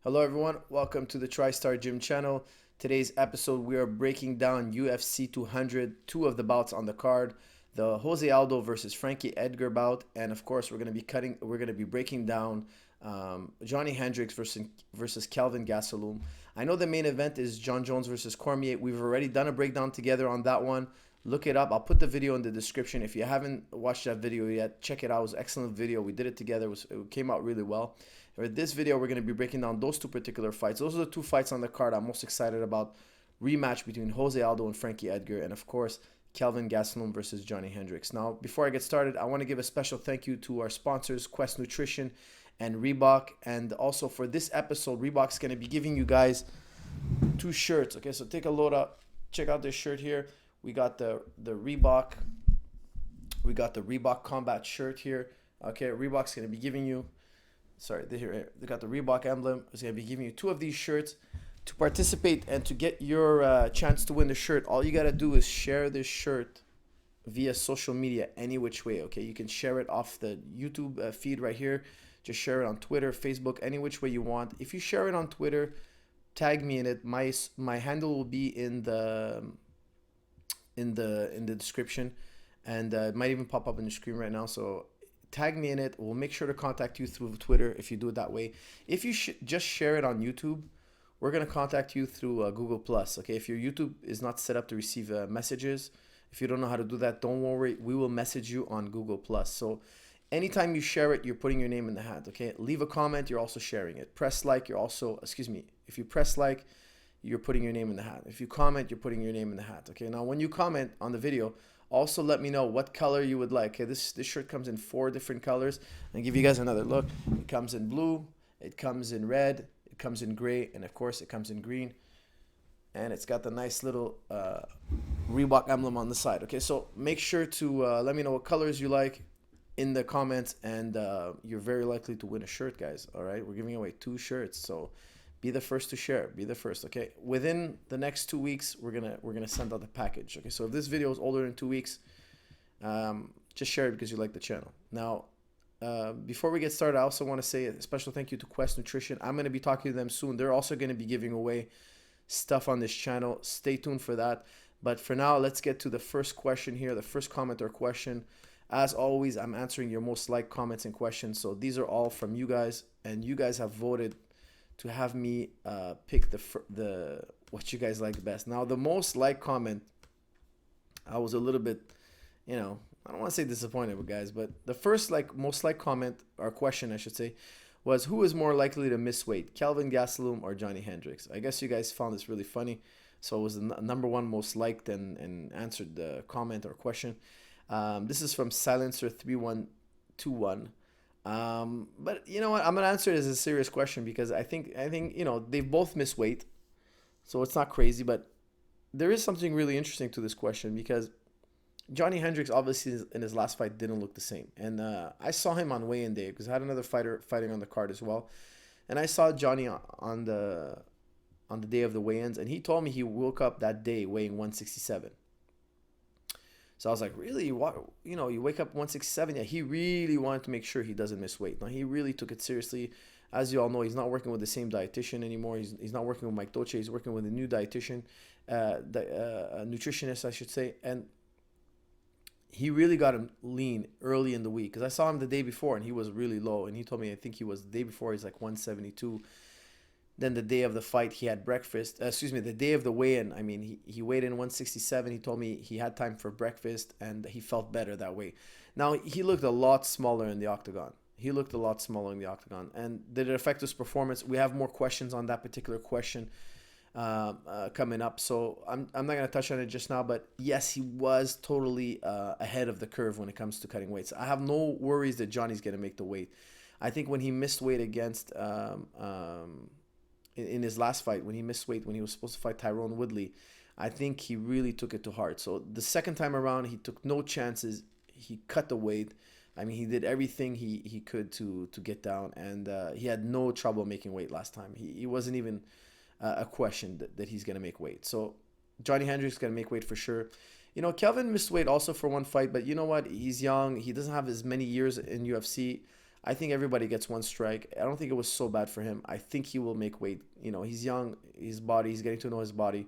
Hello everyone, welcome to the TriStar Gym channel. Today's episode we are breaking down UFC 200, two of the bouts on the card, the Jose Aldo versus Frankie Edgar bout, and of course we're going to be breaking down Johny Hendricks versus Kelvin Gastelum. I know the main event is John Jones versus Cormier. We've already done a breakdown together on that one. Look it up. I'll put the video in the description. If you haven't watched that video yet, check it out. It was an excellent video. We did it together. It came out really well. For this video, we're going to be breaking down those two particular fights. Those are the two fights on the card I'm most excited about. Rematch between Jose Aldo and Frankie Edgar, and of course, Kelvin Gastelum versus Johny Hendricks. Now, before I get started, I want to give a special thank you to our sponsors, Quest Nutrition and Reebok. And also for this episode, Reebok's going to be giving you guys two shirts. Okay, so take a load up. Check out this shirt here. We got the Reebok. We got the Reebok Combat shirt here. Okay, Reebok's going to be giving you. Sorry, they got the Reebok emblem. It's going to be giving you two of these shirts. To participate and to get your chance to win the shirt, all you got to do is share this shirt via social media any which way. Okay, you can share it off the YouTube feed right here. Just share it on Twitter, Facebook, any which way you want. If you share it on Twitter, tag me in it. My handle will be in the description, and it might even pop up on the screen right now. So tag me in it. We'll make sure to contact you through Twitter if you do it that way. If you just share it on YouTube, we're gonna contact you through Google Plus. Okay, if your YouTube is not set up to receive messages, if you don't know how to do that, don't worry. We will message you on Google Plus. So anytime you share it, you're putting your name in the hat. Okay, leave a comment. You're also sharing it. Press like. You're also If you press like, you're putting your name in the hat. If you comment, you're putting your name in the hat. Okay, now when you comment on the video, also let me know what color you would like. Okay, this shirt comes in 4 different colors. I'll give you guys another look. It comes in blue, it comes in red, it comes in gray, and of course it comes in green. And it's got the nice little Reebok emblem on the side. Okay, so make sure to let me know what colors you like in the comments, and you're very likely to win a shirt, guys. All right, we're giving away 2 shirts, so be the first to share. Be the first. Okay, within the next 2 weeks, we're gonna send out the package. Okay, so if this video is older than 2 weeks, just share it because you like the channel. Now, before we get started, I also want to say a special thank you to Quest Nutrition. I'm gonna be talking to them soon. They're also gonna be giving away stuff on this channel. Stay tuned for that. But for now, let's get to the first question here. The first comment or question. As always, I'm answering your most liked comments and questions. So these are all from you guys, and you guys have voted to have me pick the what you guys like best. Now, the most liked comment, I was a little bit, I don't want to say disappointed with guys, but the first most liked comment or question I should say was, who is more likely to miss weight, Kelvin Gastelum or Johny Hendricks? I guess you guys found this really funny, so it was the number one most liked and answered the comment or question. This is from Silencer3121. But you know what? I'm gonna answer it as a serious question because I think they both miss weight, so it's not crazy. But there is something really interesting to this question because Johny Hendricks obviously in his last fight didn't look the same, and I saw him on weigh-in day because I had another fighter fighting on the card as well, and I saw Johny on the day of the weigh-ins, and he told me he woke up that day weighing 167. So I was like, really? What? You wake up 167. Yeah, he really wanted to make sure he doesn't miss weight. Now, he really took it seriously. As you all know, he's not working with the same dietitian anymore. He's not working with Mike Doce. He's working with a new dietitian, a nutritionist, I should say. And he really got him lean early in the week. Because I saw him the day before, and he was really low. And he told me, I think he was the day before, he's like 172. Then the day of the fight, he had breakfast. The day of the weigh-in, I mean, he weighed in 167. He told me he had time for breakfast, and he felt better that way. Now, he looked a lot smaller in the octagon. And did it affect his performance? We have more questions on that particular question coming up. So I'm not going to touch on it just now. But yes, he was totally ahead of the curve when it comes to cutting weights. I have no worries that Johnny's going to make the weight. I think when he missed weight against... in his last fight, when he missed weight, when he was supposed to fight Tyrone Woodley, I think he really took it to heart. So the second time around, he took no chances. He cut the weight. I mean, he did everything he could to get down, and he had no trouble making weight last time. He wasn't even a question that he's going to make weight. So Johny Hendricks is going to make weight for sure. Kelvin missed weight also for one fight, but you know what? He's young. He doesn't have as many years in UFC. I think everybody gets one strike. I don't think it was so bad for him. I think he will make weight. You know, he's young, his body, he's getting to know his body.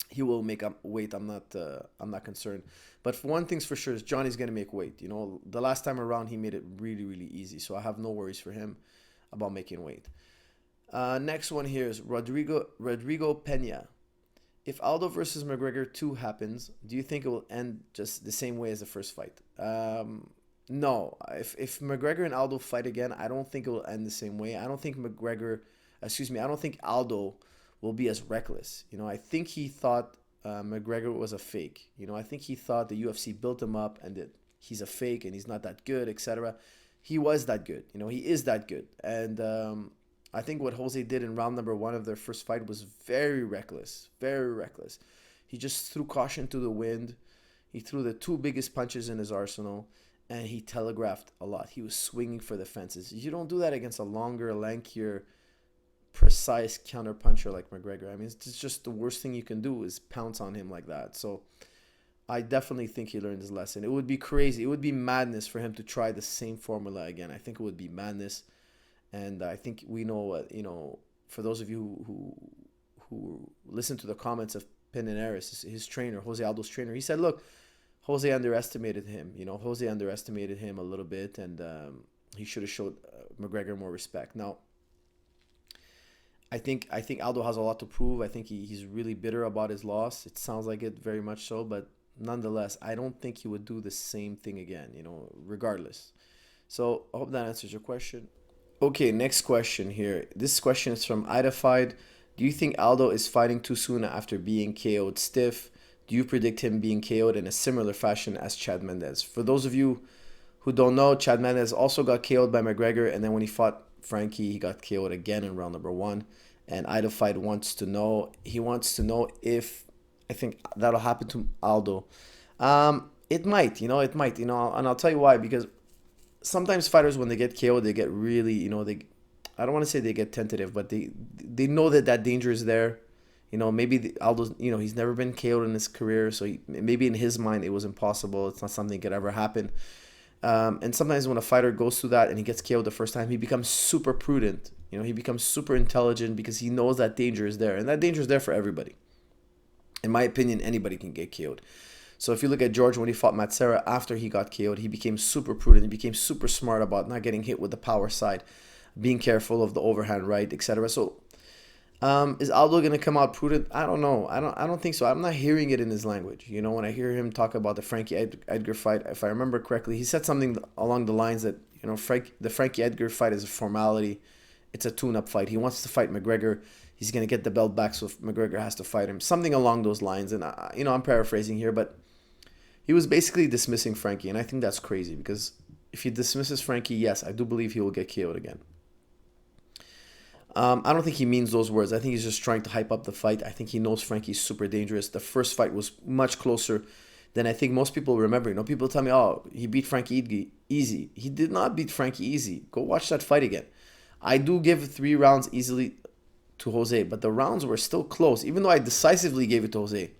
He will make up weight. I'm not concerned. But for one thing's for sure is Johnny's gonna make weight. You know, the last time around he made it really, really easy. So I have no worries for him about making weight. Next one here is Rodrigo Pena. If Aldo versus McGregor 2 happens, do you think it will end just the same way as the first fight? No. If McGregor and Aldo fight again, I don't think it will end the same way. I don't think I don't think Aldo will be as reckless. You know, I think he thought McGregor was a fake. You know, I think he thought the UFC built him up and that he's a fake and he's not that good, etc. He was that good. You know, he is that good. And I think what Jose did in round number 1 of their first fight was very reckless. Very reckless. He just threw caution to the wind. He threw the 2 biggest punches in his arsenal. And he telegraphed a lot. He was swinging for the fences. You don't do that against a longer, lankier, precise counter puncher like McGregor. I mean, it's just the worst thing you can do is pounce on him like that. So I definitely think he learned his lesson. It would be crazy. It would be madness for him to try the same formula again. I think it would be madness. And I think we know, you know, for those of you who listen to the comments of Pinares, his trainer, Jose Aldo's trainer, he said, look, Jose underestimated him. You know, Jose underestimated him a little bit, and he should have showed McGregor more respect. Now, I think Aldo has a lot to prove. I think he's really bitter about his loss. It sounds like it very much so, but nonetheless, I don't think he would do the same thing again, you know, regardless. So I hope that answers your question. Okay, next question here. This question is from Idafied. Do you think Aldo is fighting too soon after being KO'd stiff? Do you predict him being KO'd in a similar fashion as Chad Mendes? For those of you who don't know, Chad Mendes also got KO'd by McGregor, and then when he fought Frankie, he got KO'd again in round number 1. And Idafied wants to know if I think that'll happen to Aldo. It might, and I'll tell you why, because sometimes fighters, when they get KO'd, they get really, I don't want to say they get tentative, but they know that danger is there. You know, maybe Aldo's, he's never been KO'd in his career, so maybe in his mind it was impossible. It's not something that could ever happen. And sometimes when a fighter goes through that and he gets KO'd the first time, he becomes super prudent. You know, he becomes super intelligent because he knows that danger is there. And that danger is there for everybody. In my opinion, anybody can get KO'd. So if you look at George when he fought Matsera after he got KO'd, he became super prudent. He became super smart about not getting hit with the power side, being careful of the overhand right, etc. So is Aldo going to come out prudent? I don't know. I don't think so. I'm not hearing it in his language. You know, when I hear him talk about the Frankie Edgar fight, if I remember correctly, he said something along the lines that, the Frankie Edgar fight is a formality. It's a tune-up fight. He wants to fight McGregor. He's going to get the belt back, so if McGregor has to fight him. Something along those lines. And, I'm paraphrasing here, but he was basically dismissing Frankie, and I think that's crazy because if he dismisses Frankie, yes, I do believe he will get KO'd again. I don't think he means those words. I think he's just trying to hype up the fight. I think he knows Frankie's super dangerous. The first fight was much closer than I think most people remember. People tell me, oh, he beat Frankie easy. He did not beat Frankie easy. Go watch that fight again. I do give 3 rounds easily to Jose, but the rounds were still close, even though I decisively gave it to Jose.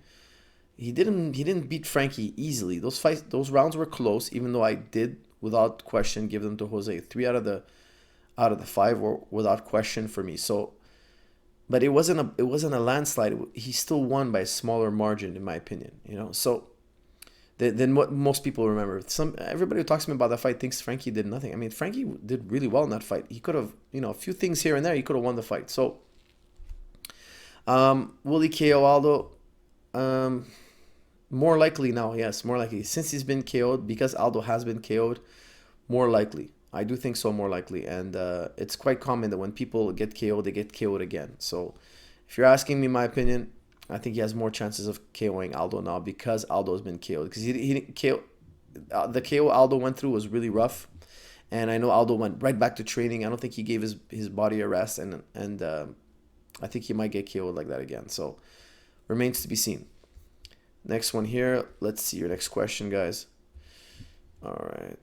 He didn't beat Frankie easily. Those rounds were close, even though I did without question give them to Jose. 3 out of the 5 were without question for me. So, but it wasn't a landslide. He still won by a smaller margin, in my opinion. So than what most people remember. Everybody who talks to me about that fight thinks Frankie did nothing. I mean, Frankie did really well in that fight. He could have, a few things here and there. He could have won the fight. So, will he KO Aldo? More likely now, yes, more likely. Since he's been KO'd, because Aldo has been KO'd, more likely. I do think so, more likely. And it's quite common that when people get KO'd, they get KO'd again. So if you're asking me my opinion, I think he has more chances of KOing Aldo now because Aldo's been KO'd. Because the KO Aldo went through was really rough. And I know Aldo went right back to training. I don't think he gave his body a rest. And I think he might get KO'd like that again. So remains to be seen. Next one here. Let's see your next question, guys. All right.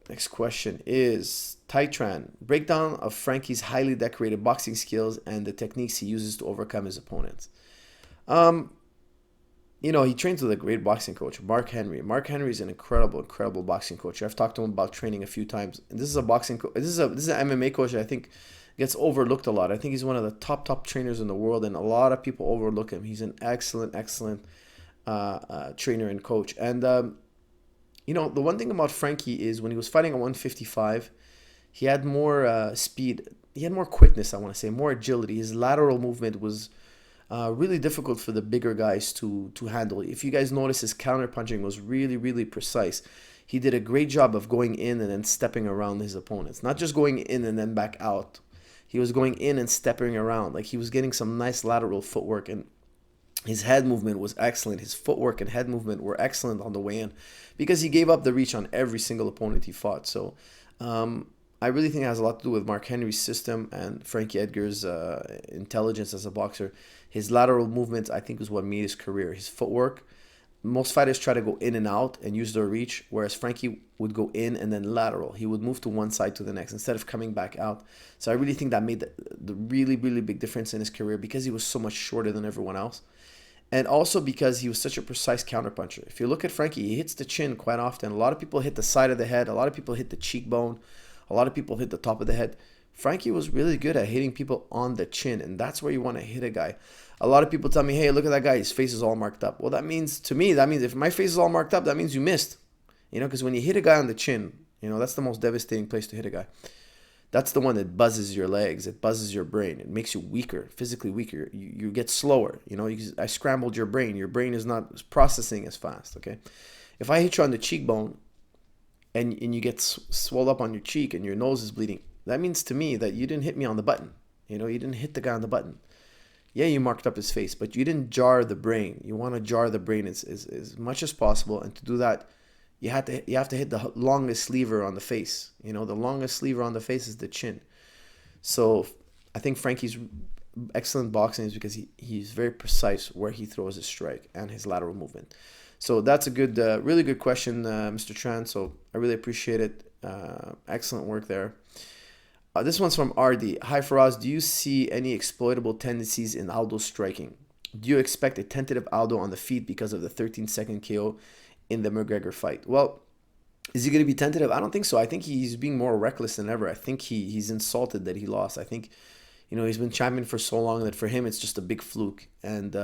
Next question is Titran. Breakdown of Frankie's highly decorated boxing skills and the techniques he uses to overcome his opponents. he trains with a great boxing coach, Mark Henry. Mark Henry is an incredible, incredible boxing coach. I've talked to him about training a few times. And this is a boxing coach. This is an MMA coach that I think gets overlooked a lot. I think he's one of the top trainers in the world, and a lot of people overlook him. He's an excellent, excellent trainer and coach. And the one thing about Frankie is when he was fighting at 155, he had more speed. He had more quickness, I want to say, more agility. His lateral movement was really difficult for the bigger guys to handle. If you guys notice, his counter punching was really, really precise. He did a great job of going in and then stepping around his opponents. Not just going in and then back out. He was going in and stepping around. Like, he was getting some nice lateral footwork, and his head movement was excellent. His footwork and head movement were excellent on the way in because he gave up the reach on every single opponent he fought. So I really think it has a lot to do with Mark Henry's system and Frankie Edgar's intelligence as a boxer. His lateral movement, I think, is what made his career. His footwork. Most fighters try to go in and out and use their reach, whereas Frankie would go in and then lateral. He would move to one side to the next instead of coming back out. So I really think that made the really, really big difference in his career because he was so much shorter than everyone else. And also because he was such a precise counterpuncher. If you look at Frankie, he hits the chin quite often. A lot of people hit the side of the head. A lot of people hit the cheekbone. A lot of people hit the top of the head. Frankie was really good at hitting people on the chin, and that's where you want to hit a guy. A lot of people tell me, hey, look at that guy, his face is all marked up. Well, to me, that means if my face is all marked up, that means you missed. Because when you hit a guy on the chin, that's the most devastating place to hit a guy. That's the one that buzzes your legs. It buzzes your brain. It makes you weaker, physically weaker. You get slower. I scrambled your brain. Your brain is not processing as fast, okay? If I hit you on the cheekbone and you get swelled up on your cheek and your nose is bleeding, that means to me that you didn't hit me on the button. You didn't hit the guy on the button. Yeah, you marked up his face, but you didn't jar the brain. You want to jar the brain as much as possible, and to do that, you have to hit the longest lever on the face. The longest lever on the face is the chin. So I think Frankie's excellent boxing is because he's very precise where he throws his strike and his lateral movement. So that's a good, really good question, Mr. Tran. So I really appreciate it. Excellent work there. This one's from RD. Hi, Firas. Do you see any exploitable tendencies in Aldo's striking? Do you expect a tentative Aldo on the feet because of the 13-second KO in the McGregor fight? Well, is he going to be tentative? I don't think so. I think he's being more reckless than ever. I think he's insulted that he lost. I think, he's been champion for so long that for him it's just a big fluke. And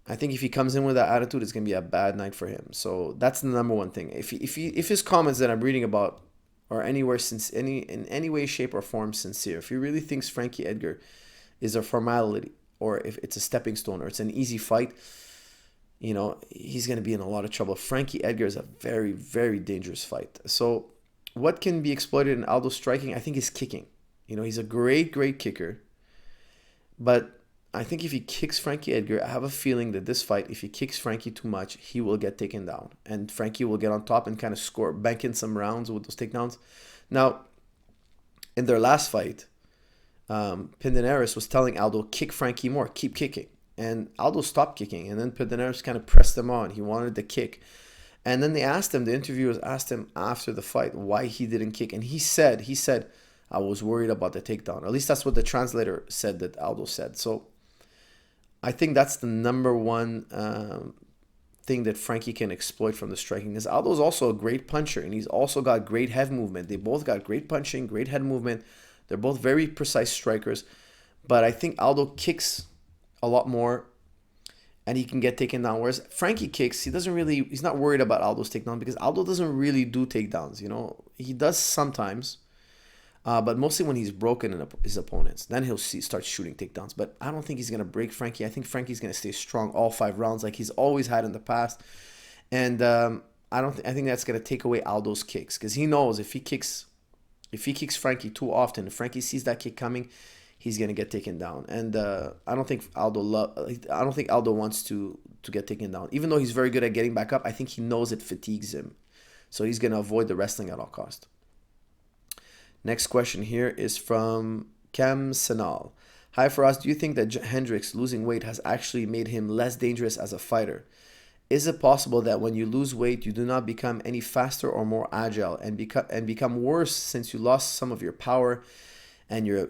I think if he comes in with that attitude, it's going to be a bad night for him. So that's the number one thing. If his comments that I'm reading about are in any way, shape, or form sincere, if he really thinks Frankie Edgar is a formality, or if it's a stepping stone, or it's an easy fight, he's going to be in a lot of trouble. Frankie Edgar is a very, very dangerous fight. So what can be exploited in Aldo's striking? I think his kicking. He's a great, great kicker. But I think if he kicks Frankie Edgar, I have a feeling that this fight, if he kicks Frankie too much, he will get taken down. And Frankie will get on top and kind of score, bank in some rounds with those takedowns. Now, in their last fight, Pederneiras was telling Aldo, kick Frankie more, keep kicking. And Aldo stopped kicking. And then Pederneiras kind of pressed him on. He wanted the kick. And then the interviewers asked him after the fight why he didn't kick. And he said, I was worried about the takedown. At least that's what the translator said that Aldo said. So I think that's the number one thing that Frankie can exploit from the striking. Is Aldo's also a great puncher, and he's also got great head movement. They both got great punching, great head movement. They're both very precise strikers. But I think Aldo kicks a lot more, and he can get taken down. Whereas Frankie kicks, he's not worried about Aldo's takedown because Aldo doesn't really do takedowns. He does sometimes. But mostly when he's broken in his opponents, then he'll start shooting takedowns. But I don't think he's going to break Frankie. I think Frankie's going to stay strong all 5 rounds like he's always had in the past. And I think that's going to take away Aldo's kicks because he knows if he kicks Frankie too often, if Frankie sees that kick coming, he's going to get taken down. And I don't think Aldo wants to get taken down. Even though he's very good at getting back up, I think he knows it fatigues him. So he's going to avoid the wrestling at all cost. Next question here is from Cam Sanal. Hi, Firas. Do you think that Hendricks losing weight has actually made him less dangerous as a fighter? Is it possible that when you lose weight, you do not become any faster or more agile and become worse since you lost some of your power and your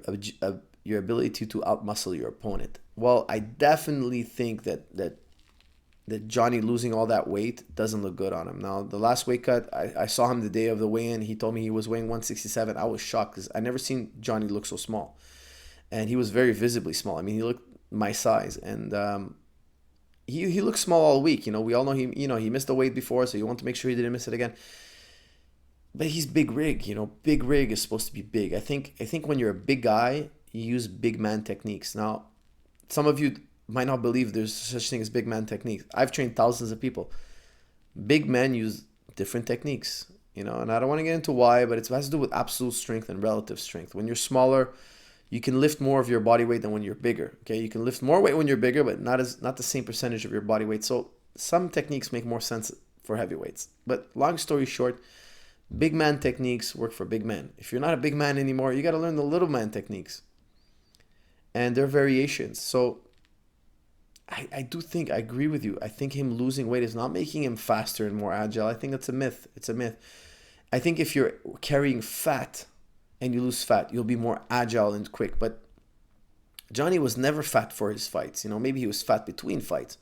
ability to outmuscle your opponent? Well, I definitely think that that Johnny losing all that weight doesn't look good on him. Now, the last weight cut, I saw him the day of the weigh-in. He told me he was weighing 167. I was shocked because I never seen Johnny look so small. And he was very visibly small. I mean, he looked my size. And he looked small all week. You know, we all know he missed the weight before, so you want to make sure he didn't miss it again. But he's big rig. You know, big rig is supposed to be big. I think when you're a big guy, you use big man techniques. Now, some of you might not believe there's such thing as big man techniques. I've trained thousands of people. Big men use different techniques, you know, and I don't want to get into why, but it has to do with absolute strength and relative strength. When you're smaller, you can lift more of your body weight than when you're bigger. Okay, you can lift more weight when you're bigger, but not the same percentage of your body weight. So some techniques make more sense for heavyweights. But long story short, big man techniques work for big men. If you're not a big man anymore, you got to learn the little man techniques, and their variations. So I do think, I agree with you. I think him losing weight is not making him faster and more agile. I think it's a myth. It's a myth. I think if you're carrying fat and you lose fat, you'll be more agile and quick. But Johnny was never fat for his fights. You know, maybe he was fat between fights,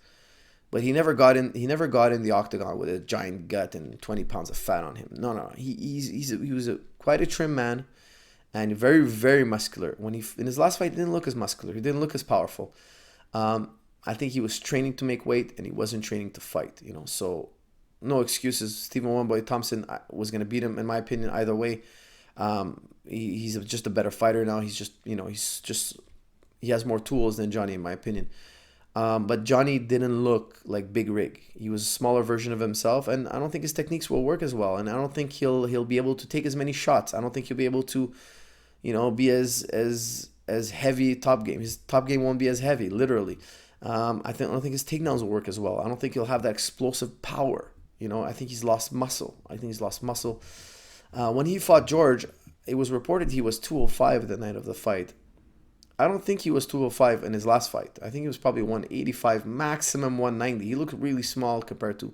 but he never got in the octagon with a giant gut and 20 pounds of fat on him. No. He was quite a trim man and very, very muscular. When in his last fight, he didn't look as muscular. He didn't look as powerful. I think he was training to make weight and he wasn't training to fight, you know. So no excuses. Stephen One Boy Thompson was going to beat him, in my opinion, either way. He's just a better fighter now. He has more tools than Johnny, in my opinion. But Johnny didn't look like Big Rig. He was a smaller version of himself, and I don't think his techniques will work as well. And I don't think he'll be able to take as many shots. I don't think he'll be able to, you know, be as heavy top game. His top game won't be as heavy, literally. I don't think his takedowns will work as well. I don't think he'll have that explosive power. You know, I think he's lost muscle. When he fought George, it was reported he was 205 the night of the fight. I don't think he was 205 in his last fight. I think he was probably 185, maximum 190. He looked really small compared to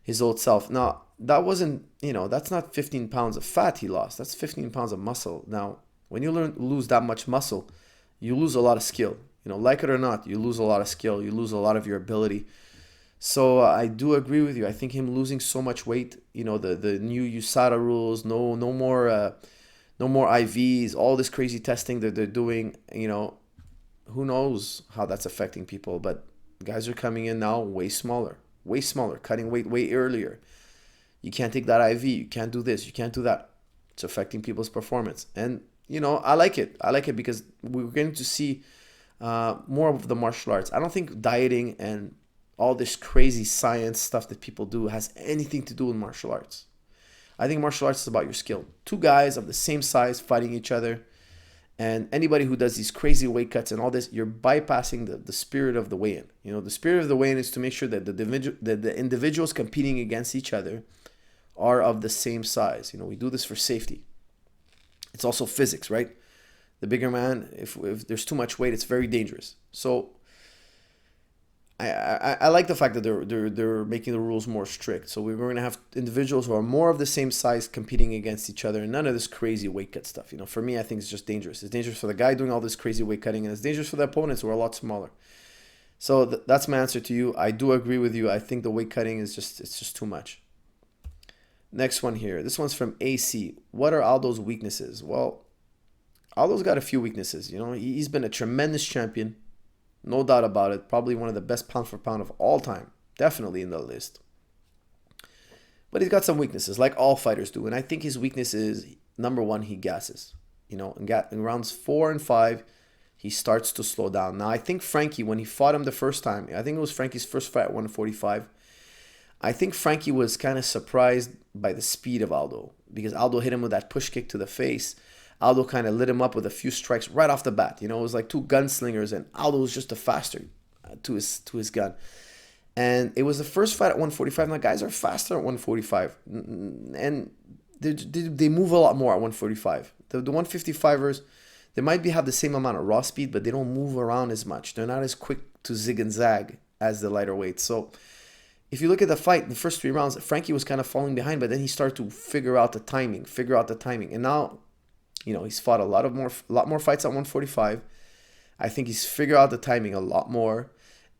his old self. Now, that wasn't, you know, that's not 15 pounds of fat he lost. That's 15 pounds of muscle. Now, when you lose that much muscle, you lose a lot of skill. You know, like it or not, you lose a lot of skill. You lose a lot of your ability. So I do agree with you. I think him losing so much weight, you know, the new USADA rules, no more IVs, all this crazy testing that they're doing, you know, who knows how that's affecting people. But guys are coming in now way smaller, cutting weight way earlier. You can't take that IV. You can't do this. You can't do that. It's affecting people's performance. And, you know, I like it. I like it because we're going to see more of the martial arts. I don't think dieting and all this crazy science stuff that people do has anything to do with martial arts. I think martial arts is about your skill. Two guys of the same size fighting each other, and anybody who does these crazy weight cuts and all this, you're bypassing the spirit of the weigh-in. You know, the spirit of the weigh-in is to make sure that the individuals competing against each other are of the same size. You know, we do this for safety. It's also physics, right? The bigger man, if there's too much weight, it's very dangerous. So I like the fact that they're making the rules more strict. So we're going to have individuals who are more of the same size competing against each other, and none of this crazy weight cut stuff. You know, for me, I think it's just dangerous. It's dangerous for the guy doing all this crazy weight cutting, and it's dangerous for the opponents who are a lot smaller. So that's my answer to you. I do agree with you. I think the weight cutting is just too much. Next one here. This one's from AC. What are Aldo's weaknesses? Well, Aldo's got a few weaknesses. You know, he's been a tremendous champion. No doubt about it. Probably one of the best pound for pound of all time. Definitely in the list. But he's got some weaknesses, like all fighters do. And I think his weakness is, number one, he gasses. You know, in rounds 4 and 5, he starts to slow down. Now, I think Frankie, when he fought him the first time, I think it was Frankie's first fight at 145, I think Frankie was kind of surprised by the speed of Aldo, because Aldo hit him with that push kick to the face. Aldo kind of lit him up with a few strikes right off the bat. You know, it was like two gunslingers, and Aldo was just a faster to his gun. And it was the first fight at 145. Now, guys are faster at 145, and they move a lot more at 145. The 155ers, they might have the same amount of raw speed, but they don't move around as much. They're not as quick to zig and zag as the lighter weights. So if you look at the fight, in the first 3 rounds, Frankie was kind of falling behind, but then he started to figure out the timing. And now, you know, he's fought a lot more fights at 145. I think he's figured out the timing a lot more.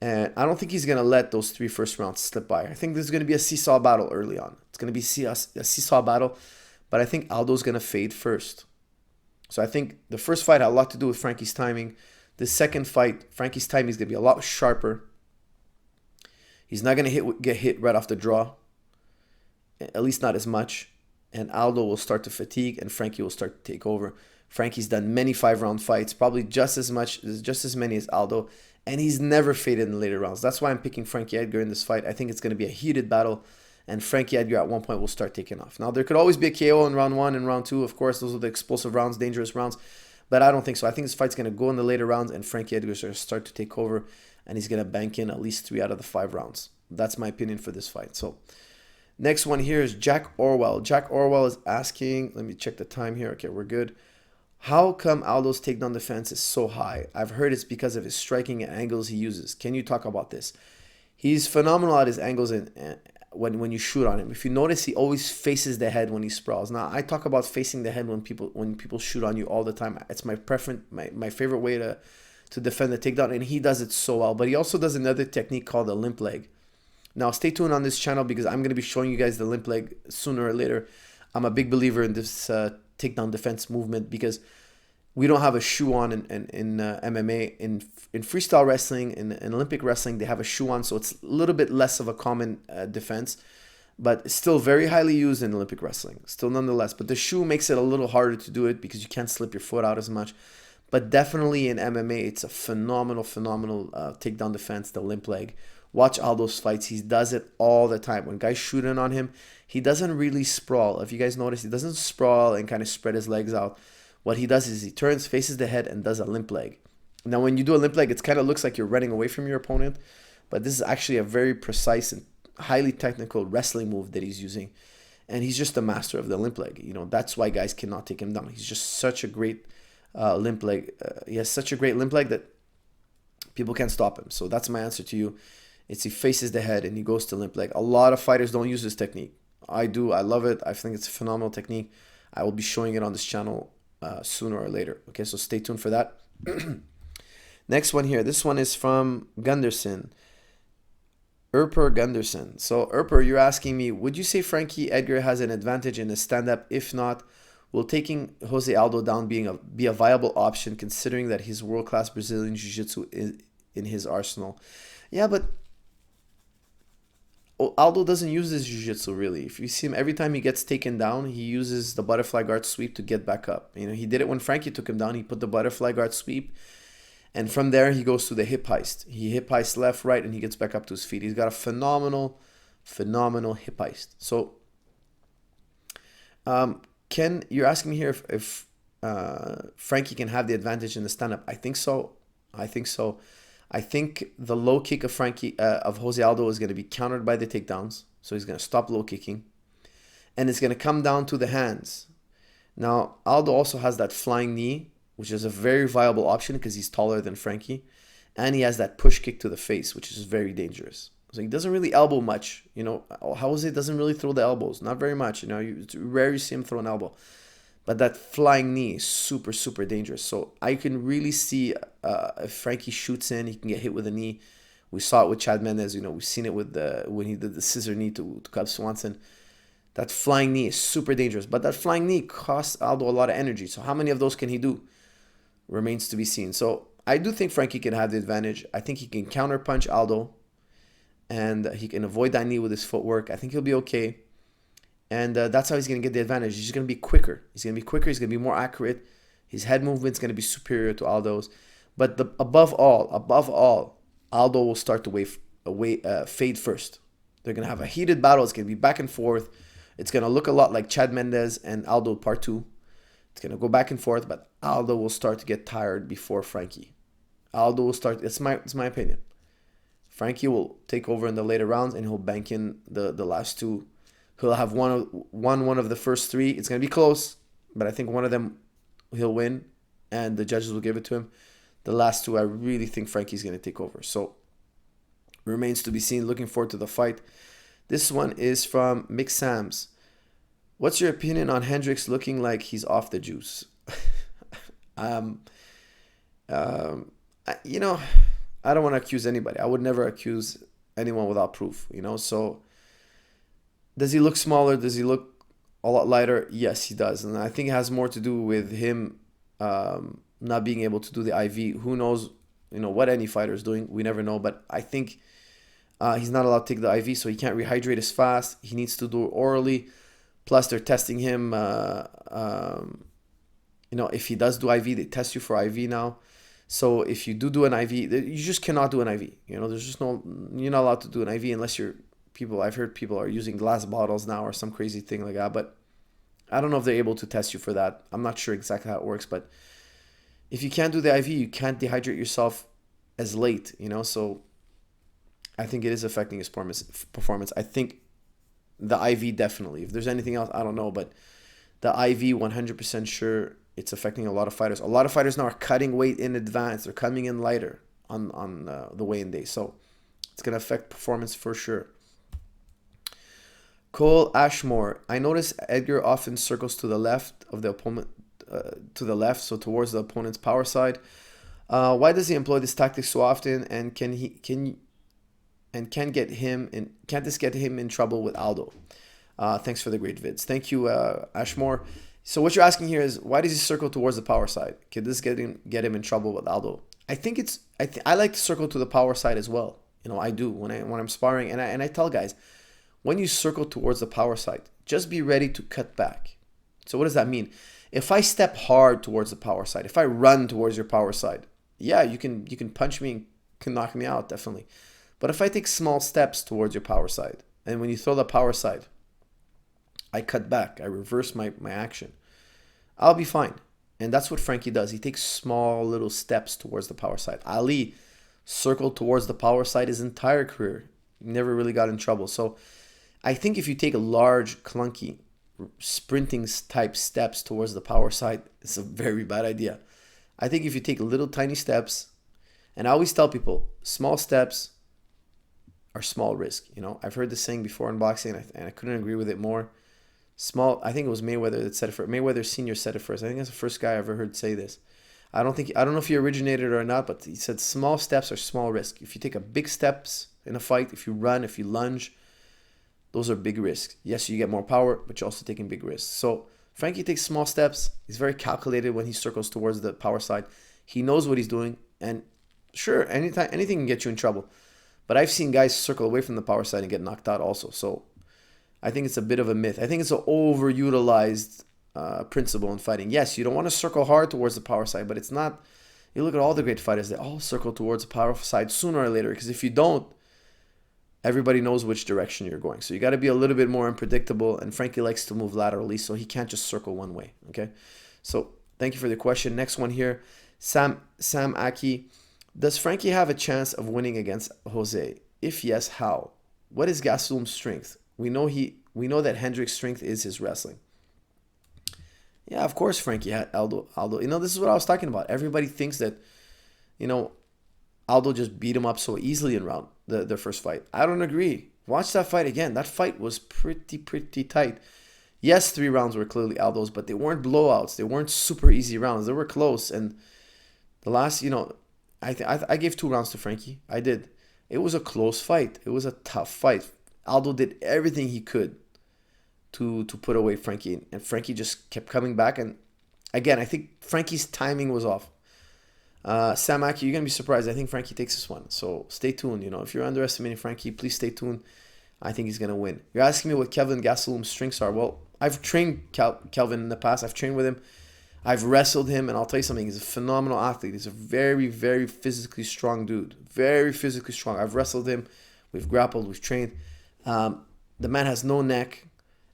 And I don't think he's going to let those 3 first rounds slip by. I think this is going to be a seesaw battle early on. It's going to be a seesaw battle, but I think Aldo's going to fade first. So I think the first fight had a lot to do with Frankie's timing. The second fight, Frankie's timing is going to be a lot sharper. He's not going to get hit right off the draw, at least not as much. And Aldo will start to fatigue, and Frankie will start to take over. Frankie's done many 5-round fights, probably just as many as Aldo, and he's never faded in the later rounds. That's why I'm picking Frankie Edgar in this fight. I think it's going to be a heated battle, and Frankie Edgar at one point will start taking off. Now, there could always be a KO in round 1 and round 2. Of course, those are the explosive rounds, dangerous rounds, but I don't think so. I think this fight's going to go in the later rounds, and Frankie Edgar is going to start to take over, and he's going to bank in at least 3 out of the 5 rounds. That's my opinion for this fight. So next one here is Jack Orwell. Jack Orwell is asking, let me check the time here. Okay, we're good. How come Aldo's takedown defense is so high? I've heard it's because of his striking and angles he uses. Can you talk about this? He's phenomenal at his angles and when you shoot on him. If you notice, he always faces the head when he sprawls. Now, I talk about facing the head when people shoot on you all the time. It's my preference, my favorite way to defend the takedown, and he does it so well. But he also does another technique called the limp leg. Now, stay tuned on this channel because I'm going to be showing you guys the limp leg sooner or later. I'm a big believer in this takedown defense movement because we don't have a shoe on in MMA. In freestyle wrestling, in Olympic wrestling, they have a shoe on, so it's a little bit less of a common defense, but it's still very highly used in Olympic wrestling, still nonetheless. But the shoe makes it a little harder to do it because you can't slip your foot out as much. But definitely in MMA, it's a phenomenal takedown defense, the limp leg. Watch Aldo's fights. He does it all the time. When guys shoot in on him, he doesn't really sprawl. If you guys notice, he doesn't sprawl and kind of spread his legs out. What he does is he turns, faces the head, and does a limp leg. Now, when you do a limp leg, it kind of looks like you're running away from your opponent, but this is actually a very precise and highly technical wrestling move that he's using, and he's just a master of the limp leg. You know, that's why guys cannot take him down. He's just such a great limp leg. He has such a great limp leg that people can't stop him. So that's my answer to you. It's he faces the head and he goes to limp leg. A lot of fighters don't use this technique. I do. I love it. I think it's a phenomenal technique. I will be showing it on this channel sooner or later. Okay, so stay tuned for that. Next one here. This one is from Gunderson. Gunderson. So you're asking me, would you say Frankie Edgar has an advantage in a stand-up? If not, will taking Jose Aldo down be a viable option considering that he's world-class Brazilian Jiu-Jitsu in his arsenal? Yeah, but Aldo doesn't use his jiu-jitsu really. If you see him, every time he gets taken down, he uses the butterfly guard sweep to get back up. You know, he did it when Frankie took him down. He put the butterfly guard sweep, and from there he goes to the hip heist. He hip heists left, right, and he gets back up to his feet. He's got a phenomenal hip heist. So, Ken, you're asking me here if Frankie can have the advantage in the stand-up. I think so. I think the low kick of Jose Aldo is going to be countered by the takedowns. So he's going to stop low kicking. And it's going to come down to the hands. Now, Aldo also has that flying knee, which is a very viable option because he's taller than Frankie. And he has that push kick to the face, which is very dangerous. So he doesn't really elbow much. You know, Jose doesn't really throw the elbows. Not very much. You know, it's rare you see him throw an elbow. But that flying knee is super dangerous. So I can really see if Frankie shoots in, he can get hit with a knee. We saw it with Chad Mendes. You know, we've seen it with when he did the scissor knee to Cub Swanson. That flying knee is super dangerous. But that flying knee costs Aldo a lot of energy. So how many of those can he do? Remains to be seen. So I do think Frankie can have the advantage. I think he can counterpunch Aldo. And he can avoid that knee with his footwork. I think he'll be okay. And that's how he's going to get the advantage. He's going to be quicker. He's going to be more accurate. His head movement's going to be superior to Aldo's. But above all, Aldo will start to fade first. They're going to have a heated battle. It's going to be back and forth. It's going to look a lot like Chad Mendes and Aldo Part 2. It's going to go back and forth, but Aldo will start to get tired before Frankie. Aldo will start. It's my opinion. Frankie will take over in the later rounds, and he'll bank in the last two. He'll have one of the first three. It's going to be close, but I think one of them he'll win, and the judges will give it to him. The last two, I really think Frankie's going to take over. So, remains to be seen. Looking forward to the fight. This one is from Mick Sams. What's your opinion on Hendricks looking like he's off the juice? You know, I don't want to accuse anybody. I would never accuse anyone without proof, So does he look smaller? Does he look a lot lighter? Yes, he does. And I think it has more to do with him not being able to do the IV. Who knows, what any fighter is doing. We never know. But I think he's not allowed to take the IV, so he can't rehydrate as fast. He needs to do it orally. Plus, they're testing him. If he does do IV, they test you for IV now. So if you do an IV, you just cannot do an IV. There's just no, you're not allowed to do an IV unless you're people. I've heard people are using glass bottles now or some crazy thing like that. But I don't know if they're able to test you for that. I'm not sure exactly how it works. But if you can't do the IV, you can't dehydrate yourself as late. So I think it is affecting his performance. I think the IV definitely. If there's anything else, I don't know. But the IV, 100% sure, it's affecting a lot of fighters. A lot of fighters now are cutting weight in advance. They're coming in lighter on the weigh-in day. So it's going to affect performance for sure. Cole Ashmore. I notice Edgar often circles to the left of the opponent, so towards the opponent's power side. Why does he employ this tactic so often? And can't this get him in trouble with Aldo? Thanks for the great vids. Thank you, Ashmore. So what you're asking here is, why does he circle towards the power side? Could this get him in trouble with Aldo? I think I like to circle to the power side as well. I do when I'm sparring, and I tell guys, when you circle towards the power side, just be ready to cut back. So what does that mean? If I step hard towards the power side, if I run towards your power side, yeah, you can punch me and can knock me out, definitely. But if I take small steps towards your power side, and when you throw the power side, I cut back, I reverse my action, I'll be fine. And that's what Frankie does. He takes small little steps towards the power side. Ali circled towards the power side his entire career. He never really got in trouble. So I think if you take a large, clunky, sprinting type steps towards the power side, it's a very bad idea. I think if you take little tiny steps, and I always tell people, small steps are small risk. I've heard this saying before in boxing, and I couldn't agree with it more. I think it was Mayweather that said it first. Mayweather Sr. said it first. I think that's the first guy I ever heard say this. I don't know if he originated it or not, but he said small steps are small risk. If you take a big steps in a fight, if you run, if you lunge, those are big risks. Yes, you get more power, but you're also taking big risks. So Frankie takes small steps. He's very calculated when he circles towards the power side. He knows what he's doing, and sure, anything can get you in trouble. But I've seen guys circle away from the power side and get knocked out also. So I think it's a bit of a myth. I think it's an overutilized principle in fighting. Yes, you don't want to circle hard towards the power side, but it's not. You look at all the great fighters, they all circle towards the power side sooner or later, because if you don't, everybody knows which direction you're going. So you got to be a little bit more unpredictable, and Frankie likes to move laterally, so he can't just circle one way, okay? So thank you for the question. Next one here, Sam Aki. Does Frankie have a chance of winning against Jose? If yes, how? What is Gastelum's strength? We know that Hendricks' strength is his wrestling. Yeah, of course Frankie had Aldo. This is what I was talking about. Everybody thinks that, Aldo just beat him up so easily in their first fight. I don't agree. Watch that fight again. That fight was pretty tight. Yes, 3 rounds were clearly Aldo's, but they weren't blowouts. They weren't super easy rounds. They were close. And the last, I gave 2 rounds to Frankie. I did. It was a close fight. It was a tough fight. Aldo did everything he could to put away Frankie, and Frankie just kept coming back. And again, I think Frankie's timing was off. Sam Aki, you're gonna be surprised. I think Frankie takes this one, so stay tuned. If you're underestimating Frankie, please stay tuned. I think he's gonna win. You're asking me what Kelvin Gastelum's strengths are. Well, I've trained Kelvin in the past. I've trained with him. I've wrestled him, and I'll tell you something. He's a phenomenal athlete. He's a very, very physically strong dude. Very physically strong. I've wrestled him. We've grappled. We've trained. The man has no neck,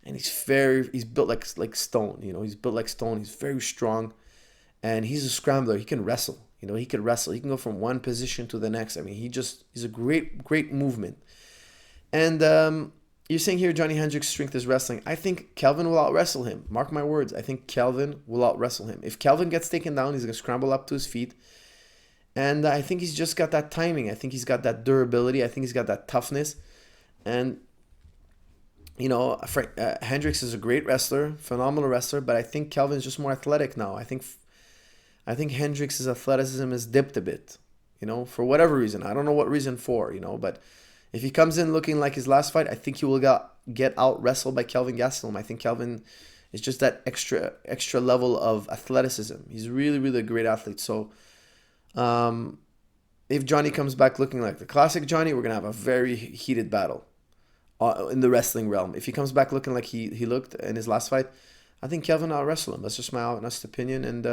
and he's built like stone. He's built like stone. He's very strong, and he's a scrambler. He can wrestle. He can wrestle. He can go from one position to the next. I mean, he's a great movement. And you're saying here Johny Hendricks' strength is wrestling. I think Kelvin will out-wrestle him. Mark my words. I think Kelvin will out-wrestle him. If Kelvin gets taken down, he's going to scramble up to his feet. And I think he's just got that timing. I think he's got that durability. I think he's got that toughness. And, Hendricks is a great wrestler, phenomenal wrestler, but I think Kelvin's just more athletic now. I think Hendricks' athleticism has dipped a bit. for whatever reason. I don't know what reason for, but if he comes in looking like his last fight, I think he will get out wrestled by Kelvin Gastelum. I think Kelvin is just that extra level of athleticism. He's really, really a great athlete. So if Johny comes back looking like the classic Johny, we're going to have a very heated battle in the wrestling realm. If he comes back looking like he looked in his last fight, I think Kelvin will wrestle him. That's just my honest opinion. And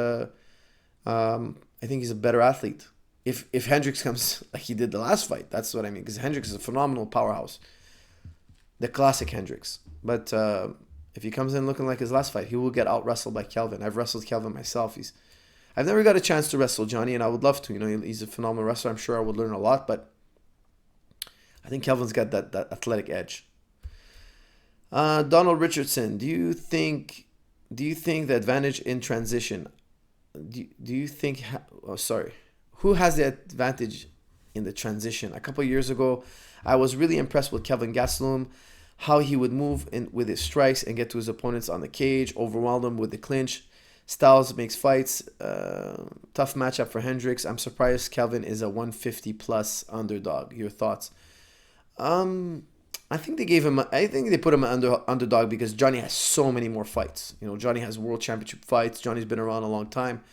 I think he's a better athlete. If Hendricks comes like he did the last fight, that's what I mean. Because Hendricks is a phenomenal powerhouse. The classic Hendricks. But if he comes in looking like his last fight, he will get out-wrestled by Kelvin. I've wrestled Kelvin myself. I've never got a chance to wrestle Johny, and I would love to. He's a phenomenal wrestler. I'm sure I would learn a lot, but I think Kelvin's got that athletic edge. Donald Richardson, do you think the advantage in transition? Do you think? Who has the advantage in the transition? A couple of years ago, I was really impressed with Kelvin Gastelum, how he would move in with his strikes and get to his opponents on the cage, overwhelm them with the clinch. Styles makes fights. Tough matchup for Hendricks. I'm surprised Kelvin is a 150 plus underdog. Your thoughts? I think they put him an underdog because Johny has so many more fights. Johny has world championship fights. Johnny's been around a long time.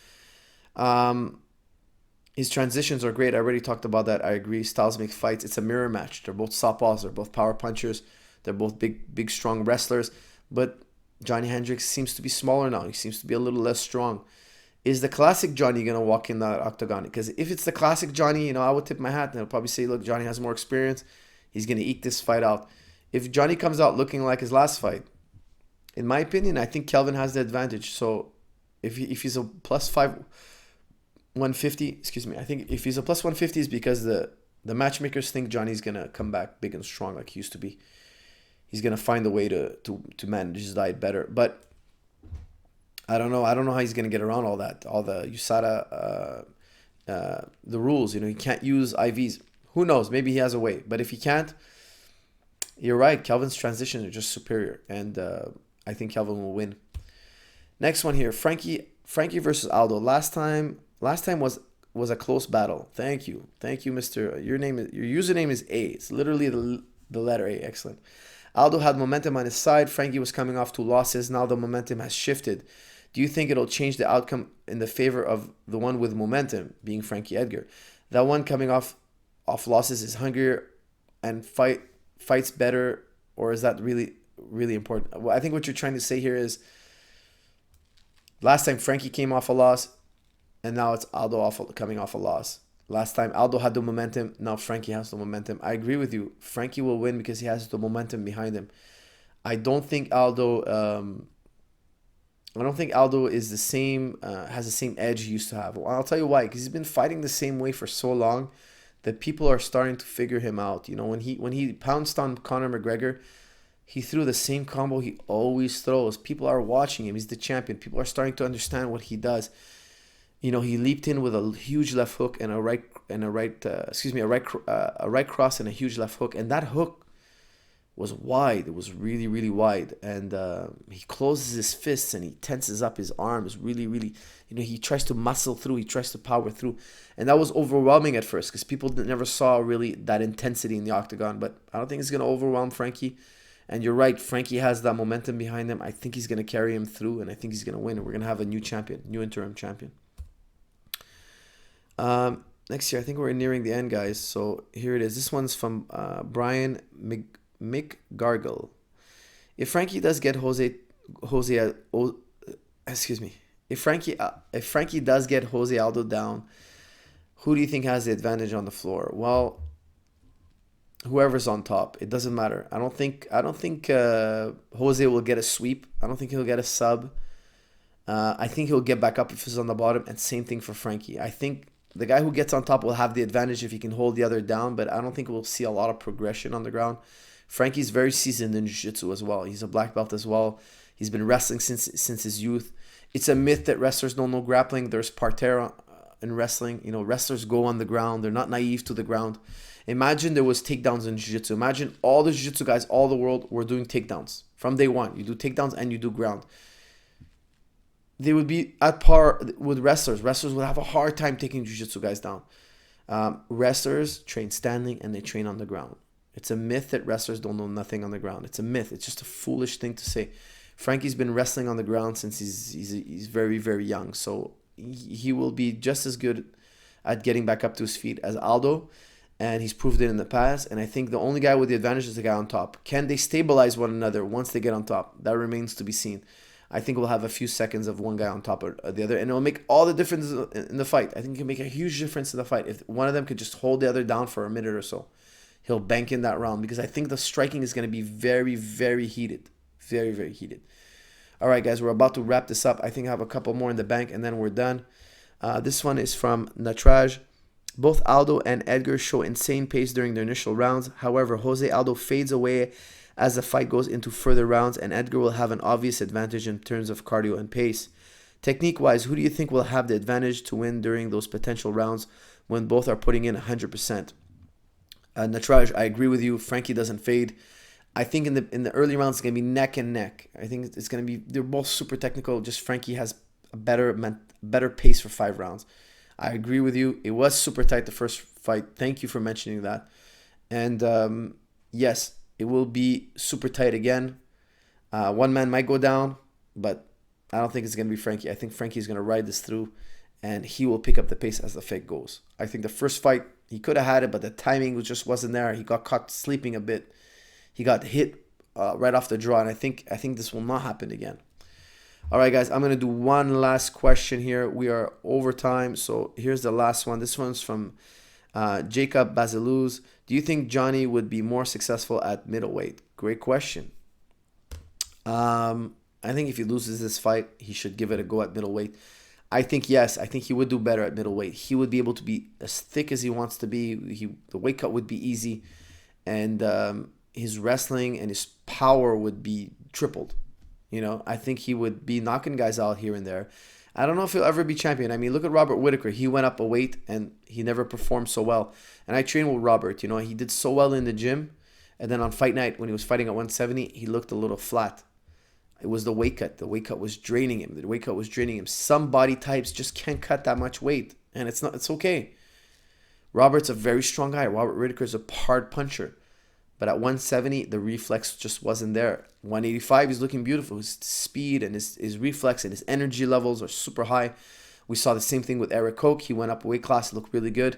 His transitions are great. I already talked about that. I agree. Styles make fights. It's a mirror match. They're both southpaws. They're both power punchers. They're both big, strong wrestlers. But Johny Hendricks seems to be smaller now. He seems to be a little less strong. Is the classic Johny going to walk in that octagon? Because if it's the classic Johny, I would tip my hat and I'll probably say, look, Johny has more experience. He's going to eke this fight out. If Johny comes out looking like his last fight, in my opinion, I think Kelvin has the advantage. So if he's a plus 150, I think if he's a plus 150 is because the matchmakers think Johnny's going to come back big and strong like he used to be. He's going to find a way to manage his diet better. But I don't know. I don't know how he's going to get around all that. All the USADA, the rules. He can't use IVs. Who knows? Maybe he has a way. But if he can't, you're right. Kelvin's transitions are just superior. And I think Kelvin will win. Next one here. Frankie versus Aldo. Last time was a close battle. Thank you, Mr. Your username is A. It's literally the letter A. Excellent. Aldo had momentum on his side. Frankie was coming off 2 losses. Now the momentum has shifted. Do you think it'll change the outcome in the favor of the one with momentum, being Frankie Edgar? That one coming off losses is hungrier and fights better, or is that really, really important? Well, I think what you're trying to say here is last time Frankie came off a loss, and now it's Aldo coming off a loss. Last time Aldo had the momentum, now Frankie has the momentum. I agree with you. Frankie will win because he has the momentum behind him. I don't think Aldo is the same has the same edge he used to have. Well, I'll tell you why. Because he's been fighting the same way for so long that people are starting to figure him out. When he pounced on Conor McGregor, he threw the same combo he always throws. People are watching him. He's the champion. People are starting to understand what he does. He leaped in with a huge left hook and a right cross and a huge left hook, and that hook was wide. It was really, really wide, and he closes his fists and he tenses up his arms. Really, really, he tries to muscle through. He tries to power through, and that was overwhelming at first because people never saw really that intensity in the octagon. But I don't think it's gonna overwhelm Frankie. And you're right, Frankie has that momentum behind him. I think he's gonna carry him through, and I think he's gonna win. And we're gonna have a new interim champion. Next year, I think we're nearing the end, guys. So here it is. This one's from Brian McGargle. If Frankie does get if Frankie does get Jose Aldo down, who do you think has the advantage on the floor? Well, whoever's on top. It doesn't matter. I don't think Jose will get a sweep. I don't think he'll get a sub. I think he'll get back up if he's on the bottom, and same thing for Frankie. I think the guy who gets on top will have the advantage if he can hold the other down, but I don't think we'll see a lot of progression on the ground. Frankie's very seasoned in jiu-jitsu as well. He's a black belt as well. He's been wrestling since his youth. It's a myth that wrestlers don't know grappling. There's parterre in wrestling. Wrestlers go on the ground. They're not naive to the ground. Imagine there was takedowns in jiu-jitsu. Imagine all the jiu-jitsu guys, all the world were doing takedowns. From day one, you do takedowns and you do ground. They would be at par with wrestlers. Wrestlers would have a hard time taking jiu-jitsu guys down. Wrestlers train standing and they train on the ground. It's a myth that wrestlers don't know nothing on the ground. It's a myth. It's just a foolish thing to say. Frankie's been wrestling on the ground since he's very, very young. So he will be just as good at getting back up to his feet as Aldo. And he's proved it in the past. And I think the only guy with the advantage is the guy on top. Can they stabilize one another once they get on top? That remains to be seen. I think we'll have a few seconds of one guy on top or the other. And it'll make all the difference in the fight. I think it can make a huge difference in the fight. If one of them could just hold the other down for a minute or so, he'll bank in that round. Because I think the striking is going to be very, very heated. Very, very heated. All right, guys, we're about to wrap this up. I think I have a couple more in the bank, and then we're done. This one is from Natraj. Both Aldo and Edgar show insane pace during their initial rounds. However, Jose Aldo fades away as the fight goes into further rounds, and Edgar will have an obvious advantage in terms of cardio and pace. Technique-wise, who do you think will have the advantage to win during those potential rounds when both are putting in 100%? Natraj, I agree with you. Frankie doesn't fade. I think in the early rounds, it's going to be neck and neck. I think it's going to be, they're both super technical. Just Frankie has a better pace for 5 rounds. I agree with you. It was super tight the first fight. Thank you for mentioning that. And yes, it will be super tight again. One man might go down, but I don't think it's going to be Frankie. I think Frankie is going to ride this through, and he will pick up the pace as the fight goes. I think the first fight, he could have had it, but the timing just wasn't there. He got caught sleeping a bit. He got hit right off the draw, and I think this will not happen again. All right, guys, I'm going to do one last question here. We are over time, so here's the last one. This one's from Jacob Baziluz. Do you think Johny would be more successful at middleweight? Great question. I think if he loses this fight, he should give it a go at middleweight. I think, yes, I think he would do better at middleweight. He would be able to be as thick as he wants to be. The weight cut would be easy, and his wrestling and his power would be tripled. You know, I think he would be knocking guys out here and there. I don't know if he'll ever be champion. I mean, look at Robert Whittaker. He went up a weight and he never performed so well. And I trained with Robert. You know, he did so well in the gym. And then on fight night, when he was fighting at 170, he looked a little flat. It was the weight cut. The weight cut was draining him. Some body types just can't cut that much weight. And it's okay. Robert's a very strong guy. Robert Whittaker's a hard puncher. But at 170, the reflex just wasn't there. 185, he's looking beautiful. His speed and his reflex and his energy levels are super high. We saw the same thing with Eric Koch. He went up a weight class, looked really good.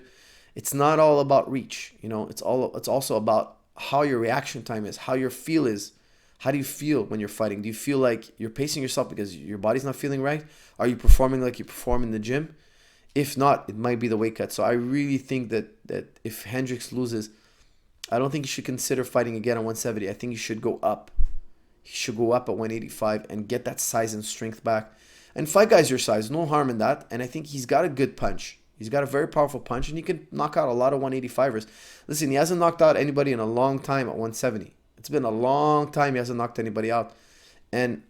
It's not all about reach. You know, it's also about how your reaction time is, how your feel is. How do you feel when you're fighting? Do you feel like you're pacing yourself because your body's not feeling right? Are you performing like you perform in the gym? If not, it might be the weight cut. So I really think that if Hendricks loses, I don't think you should consider fighting again at 170. I think you should go up. He should go up at 185 and get that size and strength back. And fight guys your size. No harm in that. And I think he's got a good punch. He's got a very powerful punch, and he can knock out a lot of 185ers. Listen, he hasn't knocked out anybody in a long time at 170. It's been a long time he hasn't knocked anybody out. And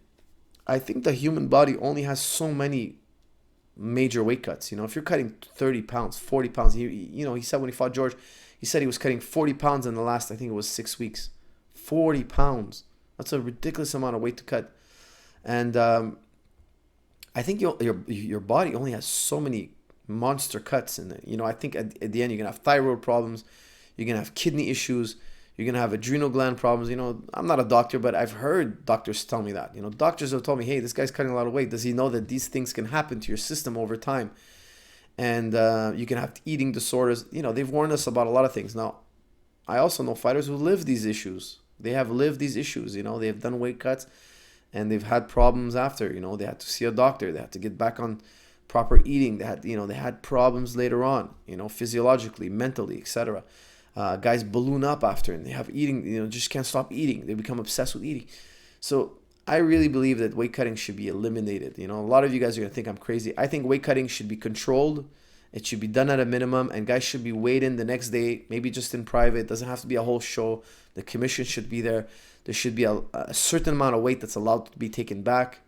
I think the human body only has so many major weight cuts. You know, if you're cutting 30 pounds, 40 pounds, he said when he fought George, he said he was cutting 40 pounds in the last, I think it was 6 weeks. 40 pounds. That's a ridiculous amount of weight to cut. And I think your body only has so many monster cuts. And, I think at the end you're going to have thyroid problems. You're going to have kidney issues. You're going to have adrenal gland problems. I'm not a doctor, but I've heard doctors tell me that. Doctors have told me, hey, this guy's cutting a lot of weight. Does he know that these things can happen to your system over time? And you can have eating disorders. They've warned us about a lot of things. Now, I also know fighters who live these issues. They have lived these issues. They have done weight cuts, and they've had problems after. They had to see a doctor. They had to get back on proper eating. They had problems later on. Physiologically, mentally, etc. Guys balloon up after, and they have eating. Just can't stop eating. They become obsessed with eating. So I really believe that weight cutting should be eliminated. A lot of you guys are going to think I'm crazy. I think weight cutting should be controlled. It should be done at a minimum, and guys should be weighed in the next day, maybe just in private. It doesn't have to be a whole show. The commission should be there. There should be a certain amount of weight that's allowed to be taken back.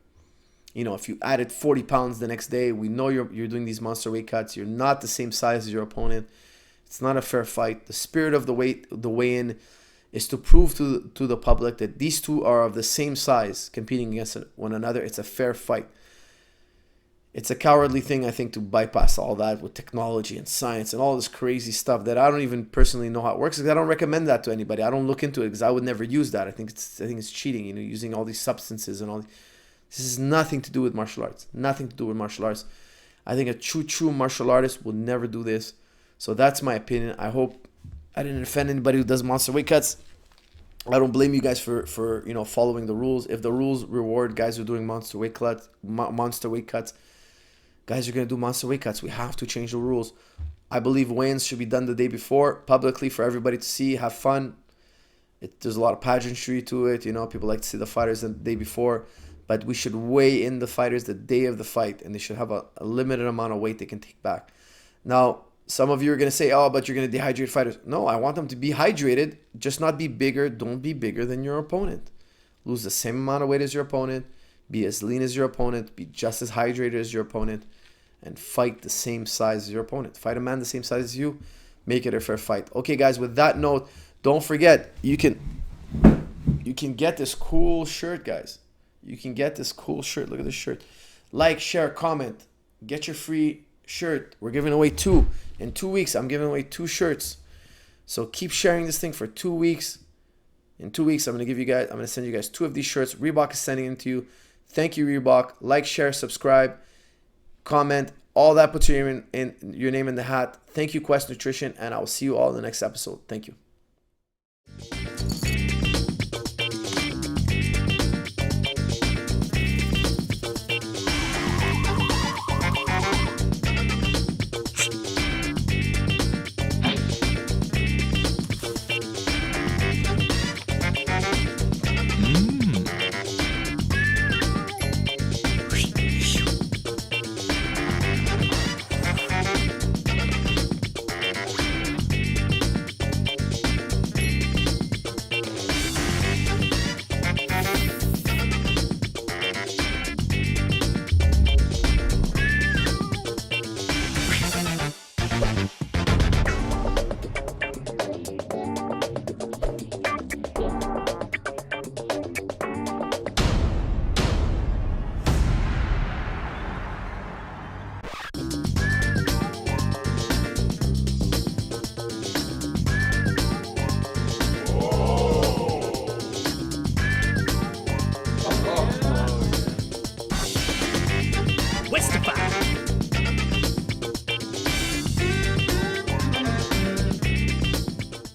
If you added 40 pounds the next day, we know you're doing these monster weight cuts. You're not the same size as your opponent. It's not a fair fight. The spirit of the weigh-in is to prove to the public that these two are of the same size competing against one another. It's a fair fight. it's a cowardly thing, I think, to bypass all that with technology and science and all this crazy stuff that I don't even personally know how it works. Because I don't recommend that to anybody. I don't look into it because I would never use that. I think it's cheating. You know, using all these substances and all. This has nothing to do with martial arts. Nothing to do with martial arts. I think a true martial artist will never do this. So that's my opinion. I hope I didn't offend anybody who does monster weight cuts. I don't blame you guys for following the rules. If the rules reward guys who are doing monster weight cuts, guys are going to do monster weight cuts. We have to change the rules. I believe weigh-ins should be done the day before, publicly, for everybody to see, have fun. There's a lot of pageantry to it. People like to see the fighters the day before. But we should weigh in the fighters the day of the fight, and they should have a limited amount of weight they can take back. Now, some of you are going to say, oh, but you're going to dehydrate fighters. No, I want them to be hydrated, just not be bigger. Don't be bigger than your opponent. Lose the same amount of weight as your opponent. Be as lean as your opponent. Be just as hydrated as your opponent. And fight the same size as your opponent. Fight a man the same size as you. Make it a fair fight. Okay, guys, with that note, don't forget, you can get this cool shirt, guys. You can get this cool shirt. Look at this shirt. Like, share, comment. Get your free shirt. We're giving away 2. In 2 weeks, I'm giving away 2 shirts. So keep sharing this thing for 2 weeks. In 2 weeks, I'm going to send you guys 2 of these shirts. Reebok is sending them to you. Thank you, Reebok. Like, share, subscribe, comment. All that puts your name in the hat. Thank you, Quest Nutrition, and I will see you all in the next episode. Thank you.